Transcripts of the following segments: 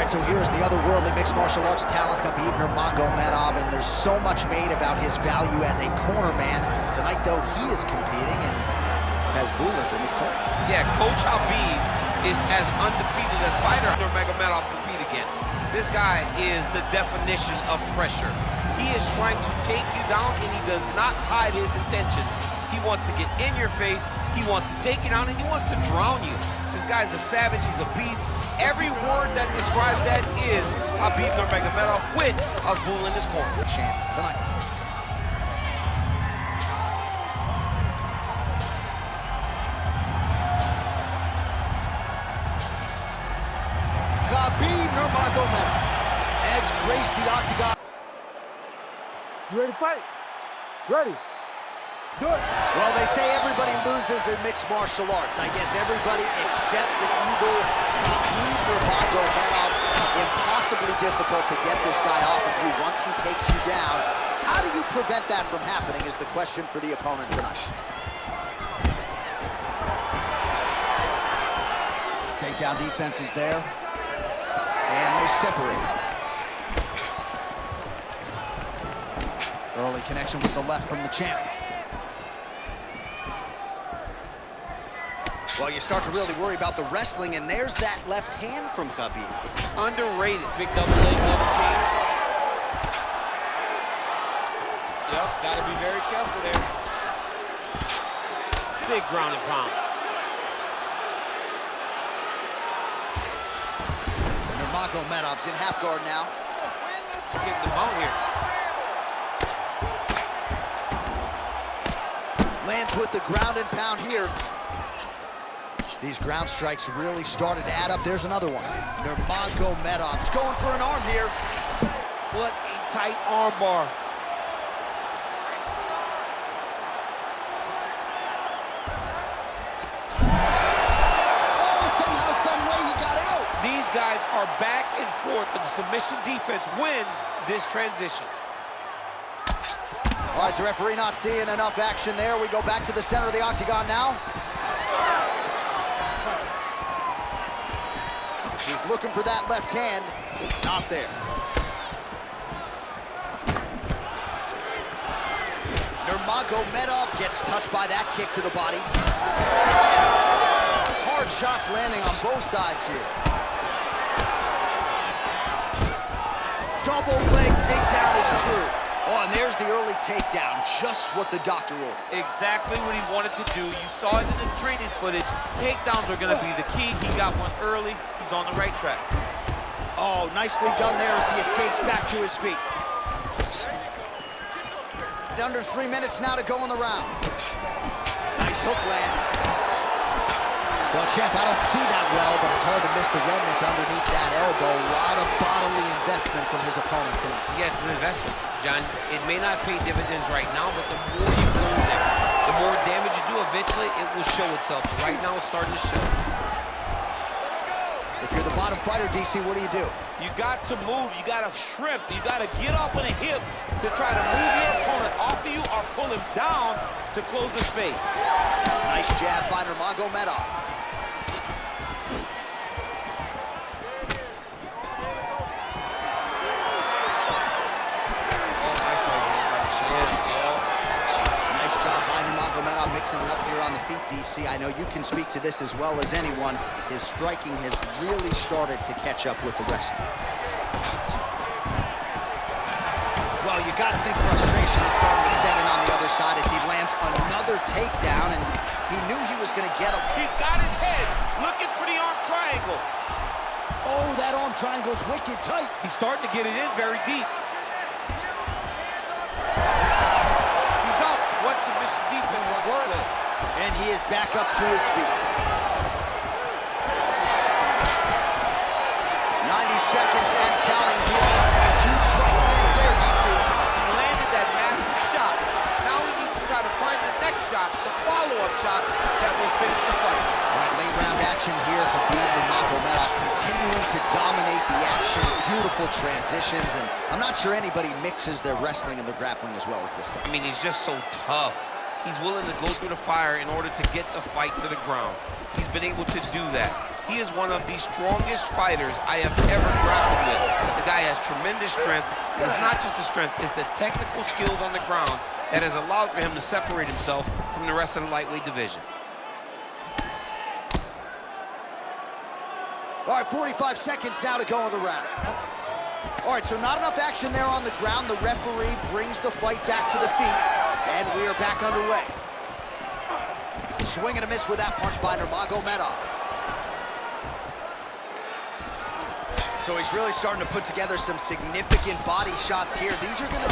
right, so here's the otherworldly mixed martial arts talent, Khabib Nurmagomedov, and there's so much made about his value as a corner man. Tonight, though, he is competing and has Bulas in his corner. Yeah, Coach Habib is as undefeated as fighter Nurmagomedov compete again. This guy is the definition of pressure. He is trying to take you down, and he does not hide his intentions. He wants to get in your face, he wants to take you down, and he wants to drown you. This guy's a savage, he's a beast. Every word that describes that is Khabib Nurmagomedov with Azbul in his corner. Champ tonight. Khabib Nurmagomedov has graced the octagon. You ready to fight? Ready. Do it. Well, they say everybody loses in mixed martial arts. I guess everybody except the Eagle, Khabib Nurmagomedov. Impossibly difficult to get this guy off of you once he takes you down. How do you prevent that from happening is the question for the opponent tonight. Takedown defense is there. And they separate. Early connection with the left from the champ. Well, you start to really worry about the wrestling, and there's that left hand from Khabib. Underrated. Big double leg, double change. Yep, gotta be very careful there. Big ground and pound. Nurmagomedov's in half guard now. Getting them out here. Lands with the ground and pound here. These ground strikes really started to add up. There's another one. Nurmagomedov's going for an arm here. What a tight arm bar. Oh, somehow, some way he got out. These guys are back and forth, but the submission defense wins this transition. All right, the referee not seeing enough action there. We go back to the center of the octagon now. He's looking for that left hand. Not there. Nurmagomedov gets touched by that kick to the body. Hard shots landing on both sides here. Double leg takedown is true. Oh, and there's the early takedown, just what the doctor ordered. Exactly what he wanted to do. You saw it in the training footage. Takedowns are gonna be the key. He got one early. He's on the right track. Oh, nicely done there as he escapes back to his feet. Under 3 minutes now to go in the round. Nice hook lands. Well, champ, I don't see that well, but it's hard to miss the redness underneath that elbow. A lot of bodily investment from his opponent tonight. Yeah, it's an investment, John. It may not pay dividends right now, but the more you go there, the more damage you do, eventually it will show itself. Right now, it's starting to show. If you're the bottom fighter, DC, what do? You got to move. You got to shrimp. You got to get up on a hip to try to move your opponent off of you or pull him down to close the space. Nice jab by Nurmagomedov. Mixing it up here on the feet, DC. I know you can speak to this as well as anyone. His striking has really started to catch up with the wrestling. Well, you got to think frustration is starting to set in on the other side as he lands another takedown, and he knew he was going to get him. He's got his head looking for the arm triangle. Oh, that arm triangle's wicked tight. He's starting to get it in very deep. What submission defense was worthless. And he is back up to his feet. 90 seconds and counting here. A huge strike lands there, DC. He landed that massive shot. Now he needs to try to find the next shot, the follow-up shot that will finish the fight. All right, late round action here. Khabib Nurmagomedov continuing to dominate the action. Beautiful transitions, and I'm not sure anybody mixes their wrestling and their grappling as well as this guy. I mean, he's just so tough. He's willing to go through the fire in order to get the fight to the ground. He's been able to do that. He is one of the strongest fighters I have ever grappled with. The guy has tremendous strength. It's not just the strength, it's the technical skills on the ground that has allowed for him to separate himself from the rest of the lightweight division. All right, 45 seconds now to go in the round. All right, so not enough action there on the ground. The referee brings the fight back to the feet, and we are back underway. Swing and a miss with that punch by Nurmagomedov. So he's really starting to put together some significant body shots here. These are gonna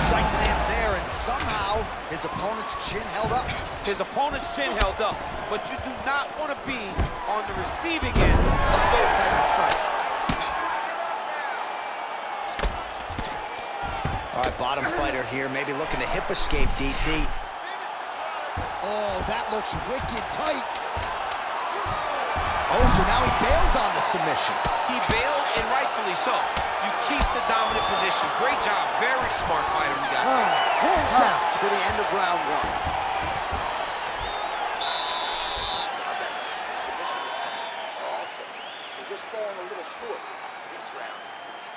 strike lands there, and somehow his opponent's chin held up. His opponent's chin held up, but you do not want to be on the receiving end of those types of strikes. All right, bottom fighter here, maybe looking to hip escape, DC. Oh, that looks wicked tight. Oh, so now he bails on the submission. He bailed, and rightfully so. You keep the dominant position. Great job. Very smart fighter we got. Hands out for the end of round one. Submission attempts are also. They're just falling a little short. This round,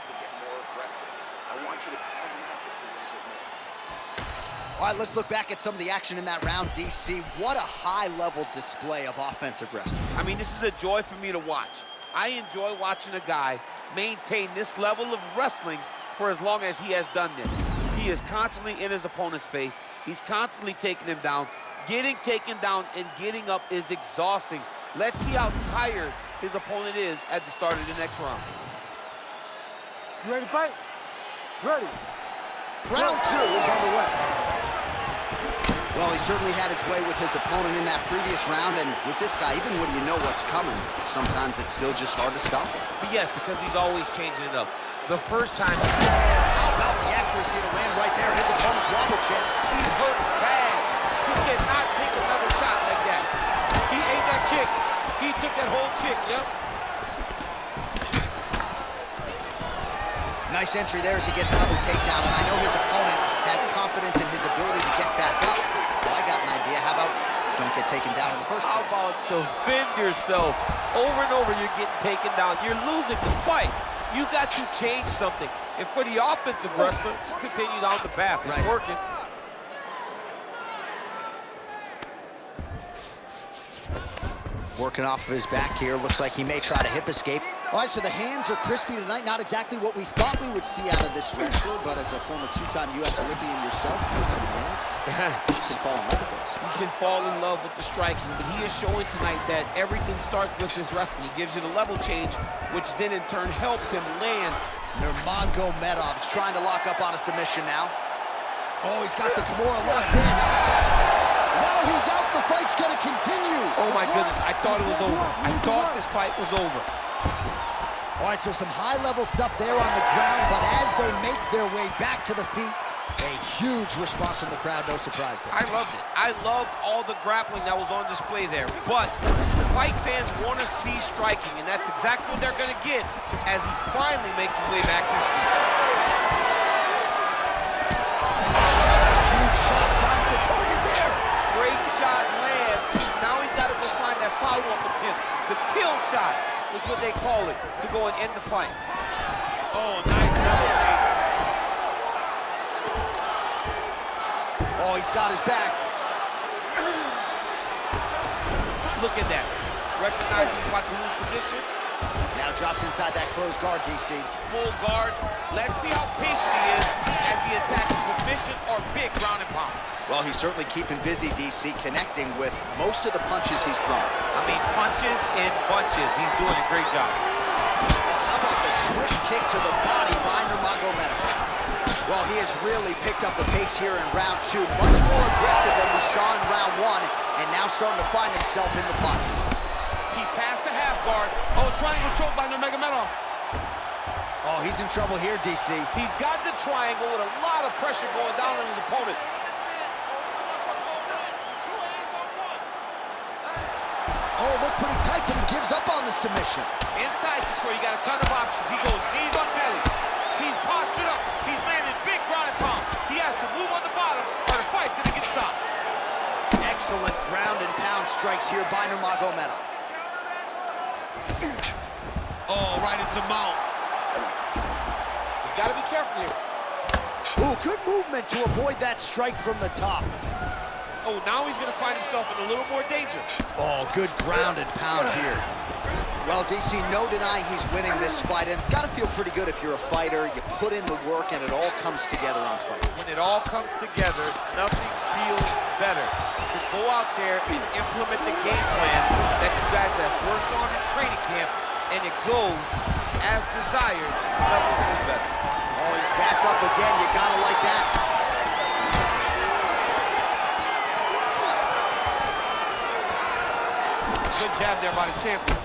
to get more aggressive. I want you to come out just a little bit more. All right, let's look back at some of the action in that round, DC. What a high-level display of offensive wrestling. I mean, this is a joy for me to watch. I enjoy watching a guy maintain this level of wrestling for as long as he has done this. He is constantly in his opponent's face. He's constantly taking him down. Getting taken down and getting up is exhausting. Let's see how tired his opponent is at the start of the next round. You ready to fight? Ready. Round two is underway. Well, he certainly had his way with his opponent in that previous round, and with this guy, even when you know what's coming, sometimes it's still just hard to stop him. But yes, because he's always changing it up. The first time... How about the accuracy to land right there? His opponent's wobble chin. He's hurt bad. He cannot take another shot like that. He ate that kick. He took that whole kick, yep. Nice entry there as he gets another takedown, and I know his opponent has confidence in his ability to get back up. Well, I got an idea. How about don't get taken down in the first place? How about defend yourself? Over and over, you're getting taken down. You're losing the fight. You got to change something. And for the offensive wrestler, just continue down the path. It's working. Working off of his back here. Looks like he may try to hip escape. All right, so the hands are crispy tonight. Not exactly what we thought we would see out of this wrestler, but as a former two-time U.S. Olympian yourself with some hands, you can fall in love with those. You can fall in love with the striking, but he is showing tonight that everything starts with his wrestling. He gives you the level change, which then in turn helps him land. Nurmagomedov's trying to lock up on a submission now. Oh, he's got the Kimura locked in. Wow, he's out. The fight's gonna continue. Oh my goodness, I thought it was over. I thought this fight was over. All right, so some high-level stuff there on the ground, but as they make their way back to the feet, a huge response from the crowd, no surprise there. I loved it. I loved all the grappling that was on display there, but fight fans want to see striking, and that's exactly what they're gonna get as he finally makes his way back to his feet. Huge shot finds the target there. Great shot lands. Now he's got to go find that follow-up attempt. The kill shot is what they call it, to go and end the fight. Oh, nice double change. Oh, he's got his back. Look at that. Recognizing he's about to lose position. Now drops inside that closed guard, DC. Full guard. Let's see how patient he is as he attacks a submission or big ground and pound. Well, he's certainly keeping busy, DC, connecting with most of the punches he's thrown. I mean, punches in bunches. He's doing a great job. How about the swift kick to the body by Nurmagomedov? Well, he has really picked up the pace here in round two. Much more aggressive than we saw in round one, and now starting to find himself in the pocket. He passed the half guard. Oh, triangle choke by Nurmagomedov. Oh, he's in trouble here, DC. He's got the triangle with a lot of pressure going down on his opponent. Oh, looked pretty tight, but he gives up on the submission. Inside this way, you got a ton of options. He goes knees on belly. He's postured up. He's landing big ground and pound. He has to move on the bottom, or the fight's gonna get stopped. Excellent ground and pound strikes here by Nurmagomedov. gets him out. He's got to be careful here. Ooh, good movement to avoid that strike from the top. Oh, now he's going to find himself in a little more danger. Oh, good ground and pound here. Well, DC, no denying he's winning this fight, and it's got to feel pretty good if you're a fighter. You put in the work, and it all comes together on fight. When it all comes together, nothing feels better. To go out there and implement the game plan that you guys have worked on in training camp, and it goes as desired, nothing feels better. Oh, he's back up again. You got to like that. Good jab there by the champion.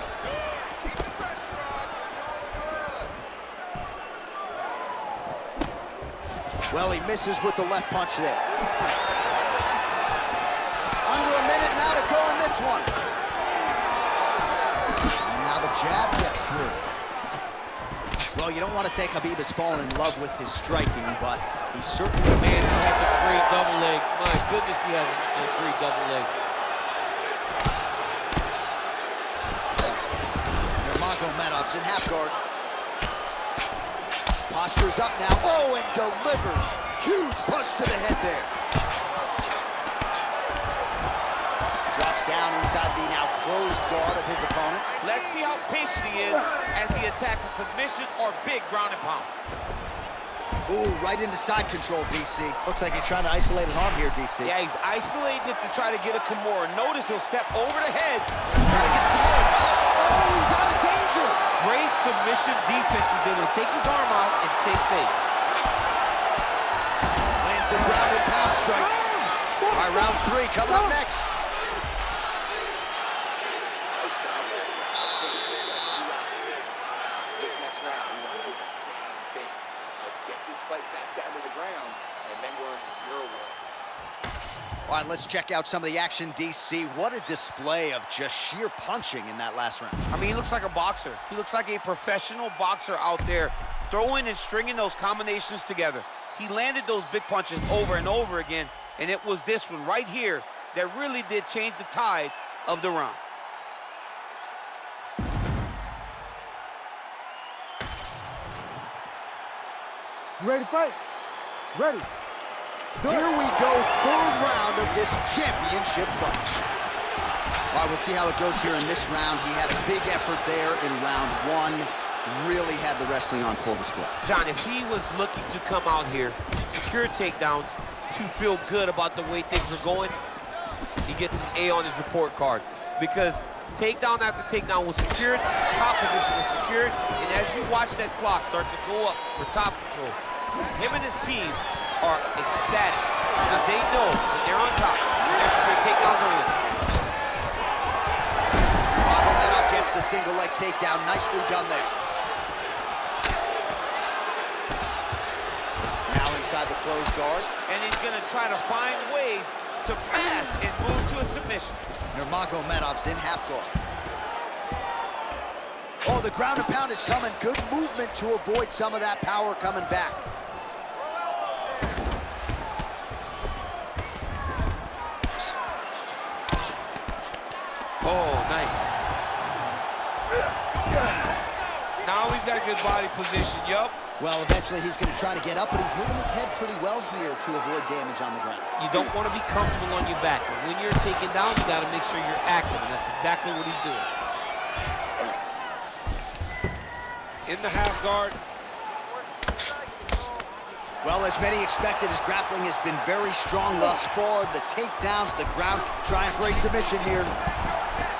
Well, he misses with the left punch there. Under a minute now to go in this one. And now the jab gets through. Well, you don't want to say Khabib has fallen in love with his striking, but he certainly... Man, he has a great double leg. My goodness, he has a great double leg. Nurmagomedov's in half guard. Posture's up now. Oh, and delivers. Huge punch to the head there. Drops down inside the now closed guard of his opponent. Let's see how patient he is as he attacks a submission or big ground and pound. Ooh, right into side control, DC. Looks like he's trying to isolate an arm here, DC. Yeah, he's isolating it to try to get a Kimura. Notice he'll step over the head to try to get the Kimura. Oh, he's out of danger. Great submission defense. He was able to take his arm out and stay safe. Lands the ground and pound strike. All right, round 3 coming up next. This next round, we want to do the same thing. Let's get this fight back down to the ground, and then we're in your world. All right, let's check out some of the action, DC. What a display of just sheer punching in that last round. I mean, he looks like a boxer. He looks like a professional boxer out there, throwing and stringing those combinations together. He landed those big punches over and over again, and it was this one right here that really did change the tide of the round. You ready to fight? Ready. Here we go, 3rd round of this championship fight. All right, we'll see how it goes here in this round. He had a big effort there in round 1. Really had the wrestling on full display. John, if he was looking to come out here, secure takedowns, to feel good about the way things are going, he gets an A on his report card. Because takedown after takedown was secured, top position was secured, and as you watch that clock start to go up for top control, him and his team are ecstatic because they know when they're on top, they're secured takedowns are winning. Nurmagomedov gets the single leg takedown. Nicely done there. Now inside the closed guard. And he's going to try to find ways to pass and move to a submission. Nurmagomedov's in half guard. Oh, the ground and pound is coming. Good movement to avoid some of that power coming back. Oh, nice. Now he's got a good body position, yup. Well, eventually he's going to try to get up, but he's moving his head pretty well here to avoid damage on the ground. You don't want to be comfortable on your back. But when you're taken down, you got to make sure you're active, and that's exactly what he's doing. In the half guard. Well, as many expected, his grappling has been very strong thus far. The takedowns, the ground, trying for a submission here.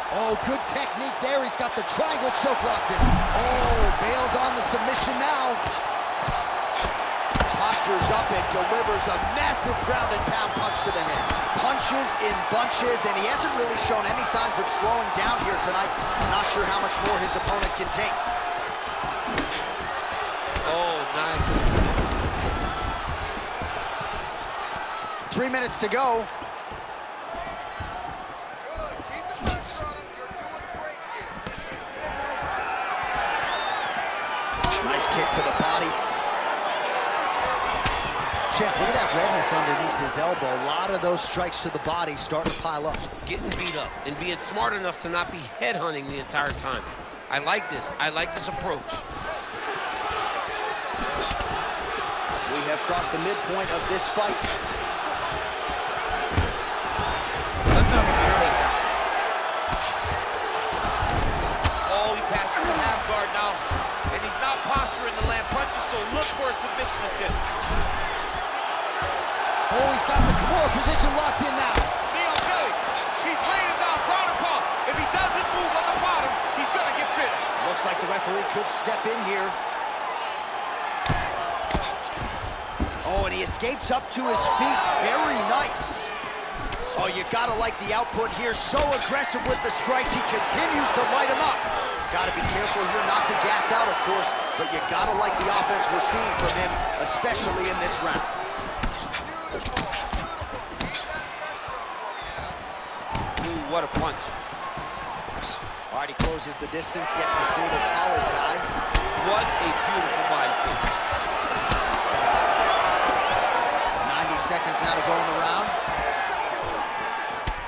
Oh, good technique there. He's got the triangle choke locked in. Oh, bails on the submission now. Postures up and delivers a massive ground and pound punch to the head. Punches in bunches, and he hasn't really shown any signs of slowing down here tonight. I'm not sure how much more his opponent can take. Oh, nice. 3 minutes to go. Nice kick to the body. Champ, look at that redness underneath his elbow. A lot of those strikes to the body starting to pile up. Getting beat up and being smart enough to not be headhunting the entire time. I like this. I like this approach. We have crossed the midpoint of this fight. Another takedown. Oh, he passes the half guard now. And he's not posturing to land punches, so look for a submission attempt. Oh, he's got the Kimura position locked in now. He's laying it down, ground and pound. If he doesn't move on the bottom, he's gonna get finished. Looks like the referee could step in here. Oh, and he escapes up to his feet. Very nice. Oh, you gotta like the output here. So aggressive with the strikes. He continues to light him up. Gotta be careful here not to gas out, of course, but you gotta like the offense we're seeing from him, especially in this round. Ooh, what a punch. All right, he closes the distance, gets the single collar tie. What a beautiful body kick. 90 seconds now to go in the round.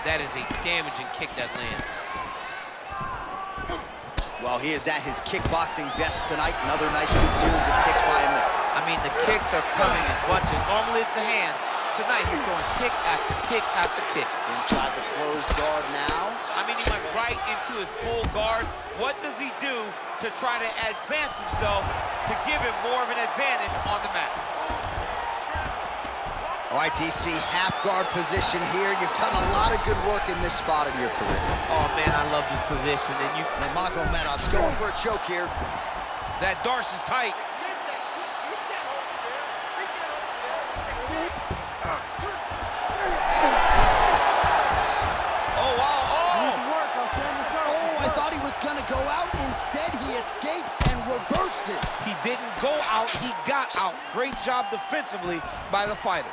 That is a damaging kick that lands. Well, he is at his kickboxing best tonight. Another nice, good series of kicks by him there. I mean, the kicks are coming in bunches. Normally it's the hands. Tonight he's going kick after kick after kick. Inside the closed guard now. I mean, he went right into his full guard. What does he do to try to advance himself to give him more of an advantage on the mat? All right, DC, half guard position here. You've done a lot of good work in this spot in your career. Oh, man, I love this position. And Nurmagomedov's going for a choke here. That Darce is tight. Oh, wow, Oh, I thought he was gonna go out. Instead, he escapes and reverses. He didn't go out, he got out. Great job defensively by the fighter.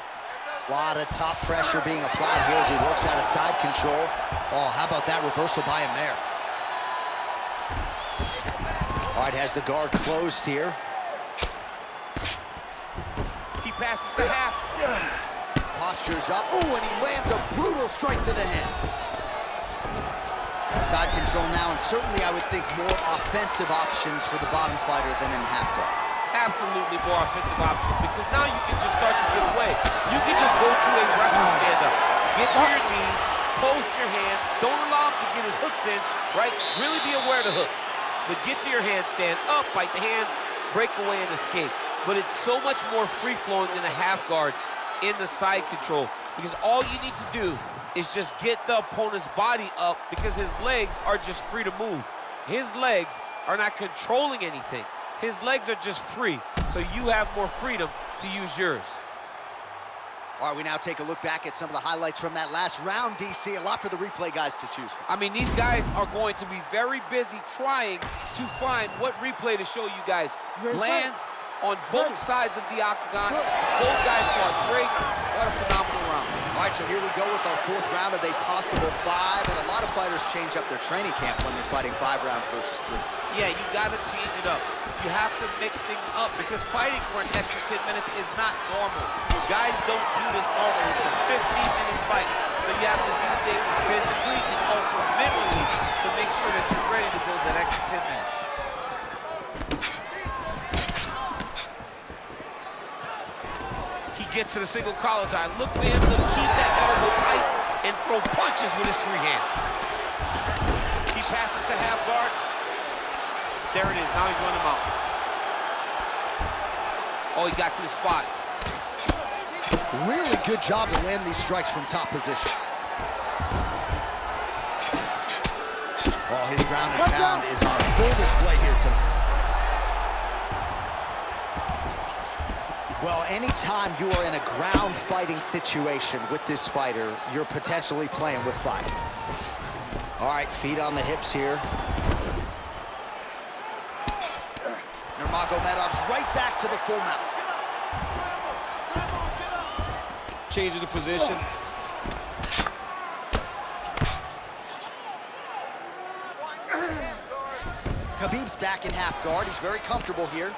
A lot of top pressure being applied here as he works out of side control. Oh, how about that reversal by him there? All right, has the guard closed here. He passes the half. Postures up. Oh, and he lands a brutal strike to the head. Side control now, and certainly I would think more offensive options for the bottom fighter than in the half guard. Absolutely more offensive options, because now you can just start to get away. You can just go to a wrestling stand-up. Get to your knees, post your hands, don't allow him to get his hooks in, right? Really be aware of the hook. But get to your hands, stand up, fight the hands, break away and escape. But it's so much more free-flowing than a half guard in the side control, because all you need to do is just get the opponent's body up, because his legs are just free to move. His legs are not controlling anything. His legs are just free, so you have more freedom to use yours. All right, we now take a look back at some of the highlights from that last round, DC. A lot for the replay guys to choose from. I mean, these guys are going to be very busy trying to find what replay to show you guys. Lands on both sides of the octagon. Both guys fought great. What a phenomenal round. All right, so here we go with our fourth round of a possible 5, and a lot of fighters change up their training camp when they're fighting 5 rounds versus 3. Yeah, you got to change it up. You have to mix things up, because fighting for an extra 10 minutes is not normal. Guys don't do this normally. It's a 15-minute fight, so you have to do things physically and also mentally to make sure that you're ready to go that extra 10 minutes. He gets to the single collar tie. Look for him to keep that elbow tight and throw punches with his free hand. He passes to half guard. There it is. Now he's running him out. Oh, he got to the spot. Really good job to land these strikes from top position. Oh, his ground and pound is on full display here tonight. Well, anytime you are in a ground fighting situation with this fighter, you're potentially playing with fire. All right, feet on the hips here. Nurmagomedov's right back to the full mount. Changing the position. Khabib's back in half guard. He's very comfortable here.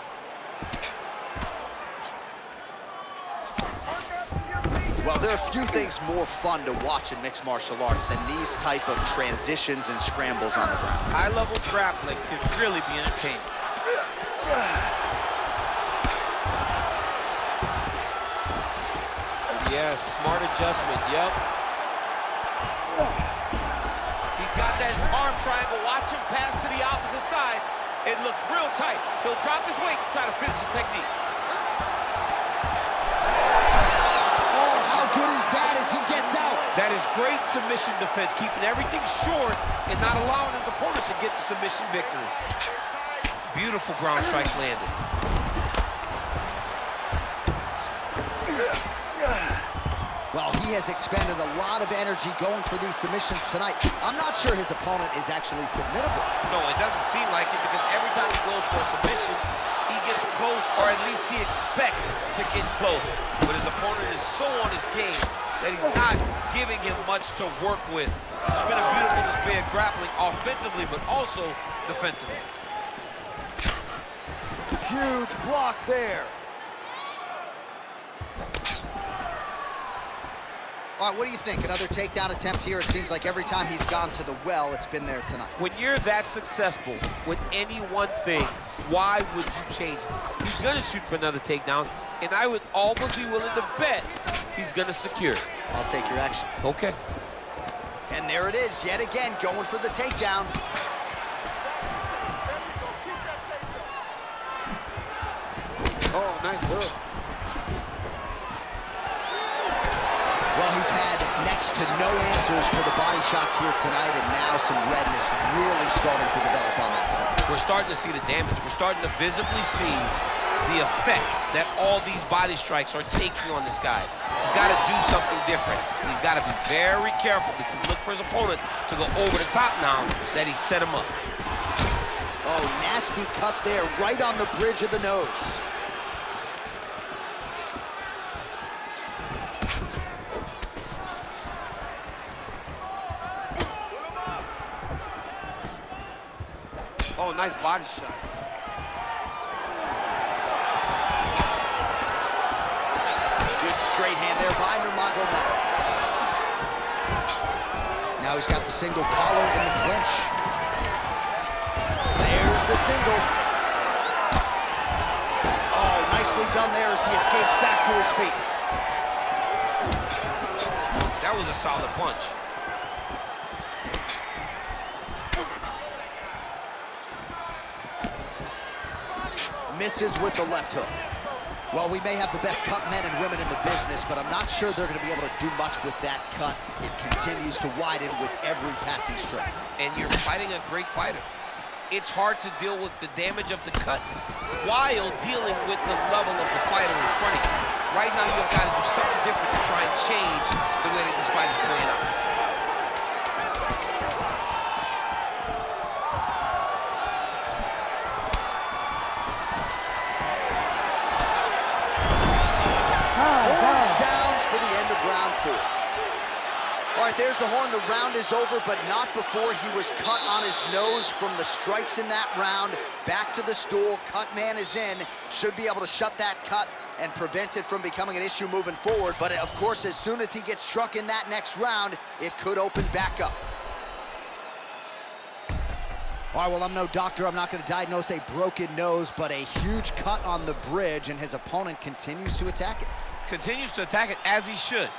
Well, there are a few things more fun to watch in mixed martial arts than these type of transitions and scrambles on the ground. High-level grappling can really be entertaining. Yes, smart adjustment, yep. He's got that arm triangle. Watch him pass to the opposite side. It looks real tight. He'll drop his weight to try to finish his technique. Oh, how good is that as he gets out? That is great submission defense, keeping everything short and not allowing his opponents to get the submission victory. Beautiful ground strikes landed. Well, he has expended a lot of energy going for these submissions tonight. I'm not sure his opponent is actually submittable. No, it doesn't seem like it, because every time he goes for a submission, he gets close, or at least he expects to get close. But his opponent is so on his game that he's not giving him much to work with. This has been a beautiful display of grappling offensively, but also defensively. Huge block there. All right, what do you think? Another takedown attempt here. It seems like every time he's gone to the well, it's been there tonight. When you're that successful with any one thing, why would you change it? He's gonna shoot for another takedown, and I would almost be willing to bet he's gonna secure it. I'll take your action. Okay. And there it is, yet again, going for the takedown. Oh, nice hook. Well, he's had next to no answers for the body shots here tonight, and now some redness really starting to develop on that side. We're starting to see the damage. We're starting to visibly see the effect that all these body strikes are taking on this guy. He's got to do something different. He's got to be very careful, because look for his opponent to go over the top now that he set him up. Oh, nasty cut there, right on the bridge of the nose. Oh, nice body shot. Good straight hand there by Nurmagomedov. Now he's got the single collar and the clinch. There's the single. Oh, nicely done there as he escapes back to his feet. That was a solid punch. Misses with the left hook. Well, we may have the best cut men and women in the business, but I'm not sure they're going to be able to do much with that cut. It continues to widen with every passing strike. And you're fighting a great fighter. It's hard to deal with the damage of the cut while dealing with the level of the fighter in front of you. Right now, you've got to do something different to try and change the way that this fight is playing out. All right, there's the horn. The round is over, but not before he was cut on his nose from the strikes in that round. Back to the stool. Cut man is in. Should be able to shut that cut and prevent it from becoming an issue moving forward. But, of course, as soon as he gets struck in that next round, it could open back up. All right, well, I'm no doctor. I'm not going to diagnose a broken nose, but a huge cut on the bridge, and his opponent continues to attack it. Continues to attack it as he should.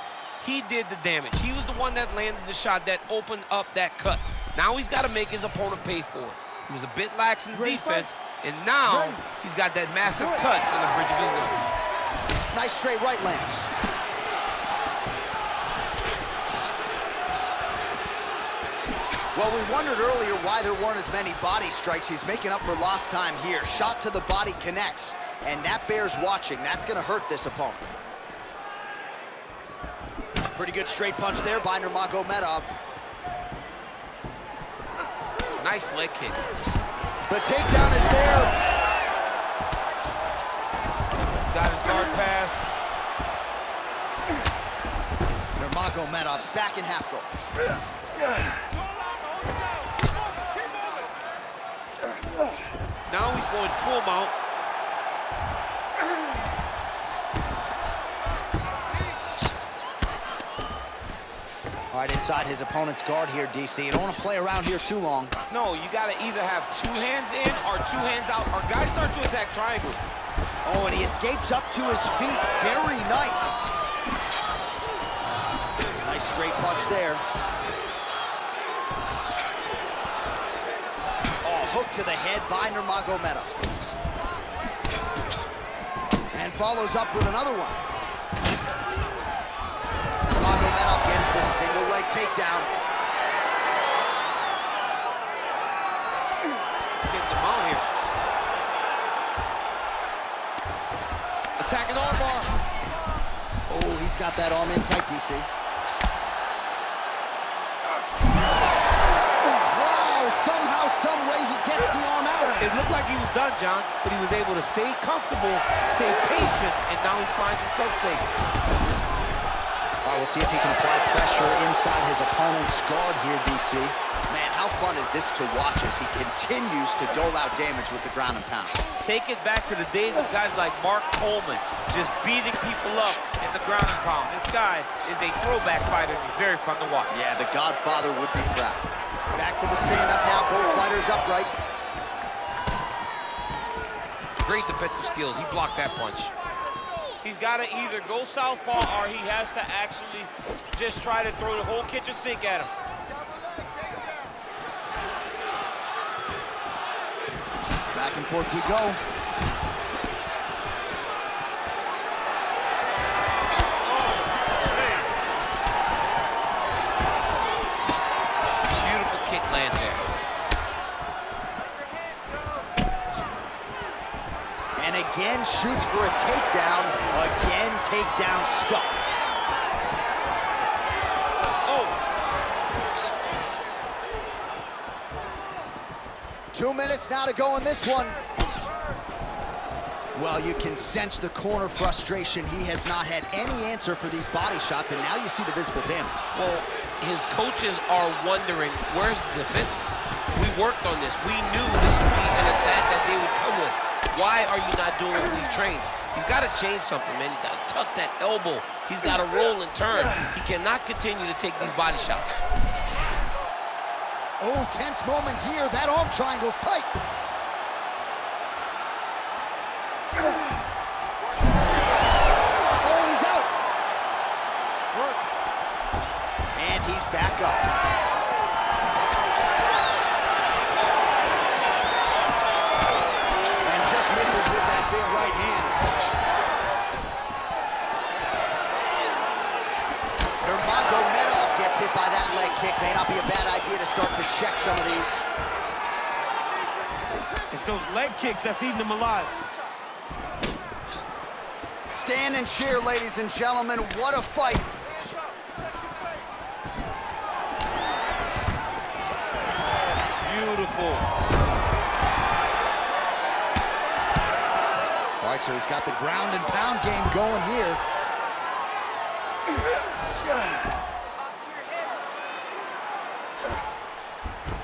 He did the damage. He was the one that landed the shot that opened up that cut. Now he's got to make his opponent pay for it. He was a bit lax in the defense, and now he's got that massive cut on the bridge of his nose. Nice straight right lands. Well, we wondered earlier why there weren't as many body strikes. He's making up for lost time here. Shot to the body connects, and that bears watching. That's going to hurt this opponent. Pretty good straight punch there by Nurmagomedov. Nice leg kick. The takedown is there. Got his guard pass. Nurmagomedov's back in half guard. Now he's going full mount. All right, inside his opponent's guard here, DC. You don't want to play around here too long. No, you got to either have two hands in or two hands out, or guys start to attack triangle. Oh, and he escapes up to his feet. Very nice. Straight punch there. Oh, hook to the head by Nurmagomedov. And follows up with another one. Nurmagomedov gets the single leg takedown. Getting them out here. Attacking armbar. Oh, he's got that arm in tight, DC. Wow, somehow, some way he gets the arm out. It looked like he was done, John, but he was able to stay comfortable, stay patient, and now he finds himself safe. All right, we'll see if he can apply pressure inside his opponent's guard here, DC. Man, how fun is this to watch as he continues to dole out damage with the ground and pound? Take it back to the days of guys like Mark Coleman, just beating people up in the ground and pound. This guy is a throwback fighter, and he's very fun to watch. Yeah, the Godfather would be proud. Back to the stand-up now, both fighters upright. Great defensive skills. He blocked that punch. He's got to either go southpaw or he has to actually just try to throw the whole kitchen sink at him. Back and forth we go. Beautiful kick lands there. And again shoots for a takedown. Again takedown stuff. Oh! 2 minutes now to go in this one. Well, you can sense the corner frustration. He has not had any answer for these body shots, and now you see the visible damage. Well, his coaches are wondering, where's the defenses? We worked on this. We knew this would be an attack that they would come with. Why are you not doing what we've trained? He's got to change something, man. He's got to tuck that elbow. He's got to roll and turn. He cannot continue to take these body shots. Oh, tense moment here. That arm triangle's tight. Oh, he's out. And he's back up. And just misses with that big right hand. Nurmagomedov gets hit by that leg kick. May not be a bad idea to start to check some of these. It's those leg kicks that's eating him alive. Stand and cheer, ladies and gentlemen. What a fight. Beautiful. All right, so he's got the ground and pound game going here.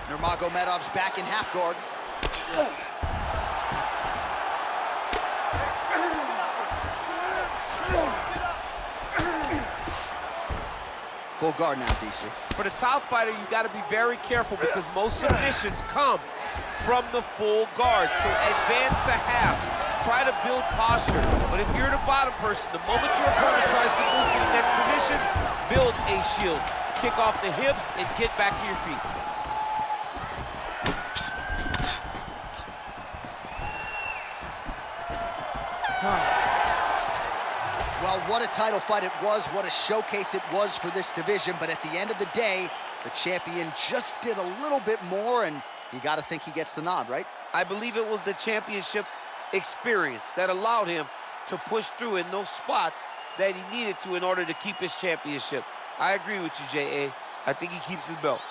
Nurmagomedov's back in half guard. Full guard now, DC. For the top fighter, you got to be very careful because most submissions come from the full guard. So advance to half. Try to build posture. But if you're the bottom person, the moment your opponent tries to move to the next position, build a shield. Kick off the hips and get back to your feet. Well, what a title fight it was, what a showcase it was for this division, but at the end of the day, the champion just did a little bit more, and you got to think he gets the nod, right? I believe it was the championship experience that allowed him to push through in those spots that he needed to in order to keep his championship. I agree with you, J.A. I think he keeps his belt.